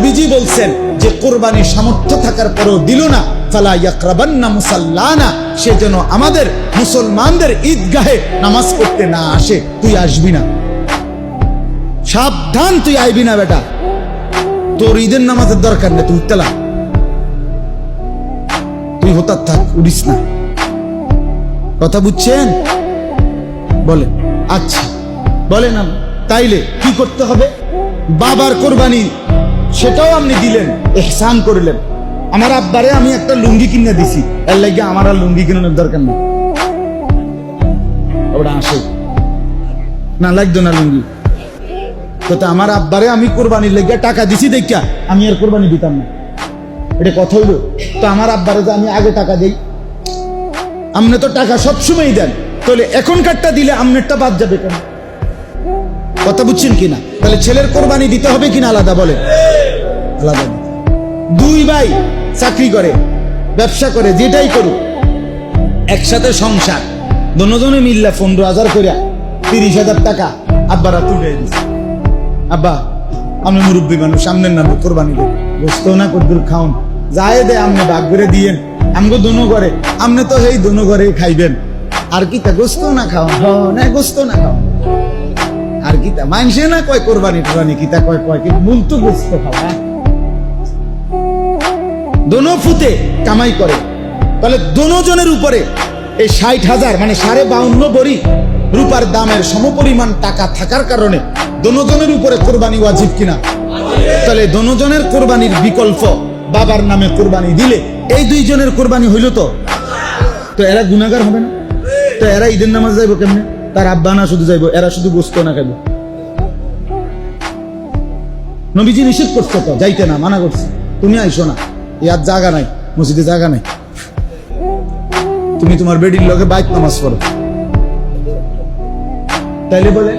নবীজি বলছেন যে কুরবানির সামর্থ্য থাকার পরেও দিল না, ফালা ইয়াকরাবান্না মুসাল্লানা, সে যেন আমাদের মুসলমানদের ঈদগাহে নামাজ পড়তে না আসে। তুই আসবি না, সাবধান, তুই আইবি না বেটা, তোর ঈদের নামাজের দরকার নেই, তুই উঠতেলা, তুই হতার থাক, উড়িস না। কথা বুঝছেন? বলেন। আচ্ছা বলেন, তাইলে কি করতে হবে? বাবার কোরবানি সেটাও আপনি দিলেন, ইহসান করলেন। আমার আব্বারে আমি একটা লুঙ্গি কিনে দিছি, এর লাগে আমার আর লুঙ্গি কিনানোর দরকার নেই। ওটা আসে না, লাগতো না লুঙ্গি। তো আমার আব্বারে আমি কোরবানির লেগে টাকা দিছি দেখা আমি আর কোরবানি দিতাম না, এটা কথা হইল? তো আমার আব্বারে যে আমি আগে টাকা দেই, আপনি তো টাকা সবসময় দেন, তাহলে এখনকারটা দিলে আমনেরটা বাদ যাবে কেন? কথা বুঝছেন কিনা? তাহলে ছেলের কোরবানি দিতে হবে কিনা আলাদা? বলে আলাদা। দুই ভাই চাকরি করে, ব্যবসা করে, যেটাই করুক, একসাথে সংসার, দুজনে মিল্লা 15,000 করে 30,000 টাকা আব্বারা তুলে দিচ্ছে। আব্বা আপনি মুরব্বী মানুষ, সামনের নামে কোরবানি দেন, গোস্ত না কদ্দুর খাউন, যায় দে আপনি ভাগ করে দিয়েন, আমগো দোনো করে, আপনি তো এই দোনো করে খাইবেন, আর কি তা গোস্ত না খাওয়া, না গোস্ত না খাওয়া, আর কি তা মানছে না কয় কোরবানি টোরবানি, কি তা কয় কয়, কিন্তু মূল তো গোস্ত খাওয়া। দোনো ফুতে কামাই করে, তাহলে দোনো জনের উপরে এই 60,000 মানে 52.5 ভরি রূপার দামের সমপরিমাণ টাকা থাকার কারণে দোনোজনের উপরে কোরবানি ওয়াজিব কিনা? তাহলে দোনোজনের কোরবানির বিকল্প বাবার নামে কোরবানি দিলে এই দুইজনের কোরবানি হইল। তো এরা গুনাহগার হবে না? তো এরা ঈদের নামাজ যাইব কেমনে? তার আব্বা না শুধু যাইব, এরা শুধু গোস্ত না খাইব। নবীজি নিষেধ করছে, তো যাইতে না, মানা করছে, তুমি আইসো না, ইয়ার জায়গা নাই, মসজিদে জায়গা নাই, তুমি তোমার বেডির লগে বাইত নামাজ পড়ো। তাইলে বলে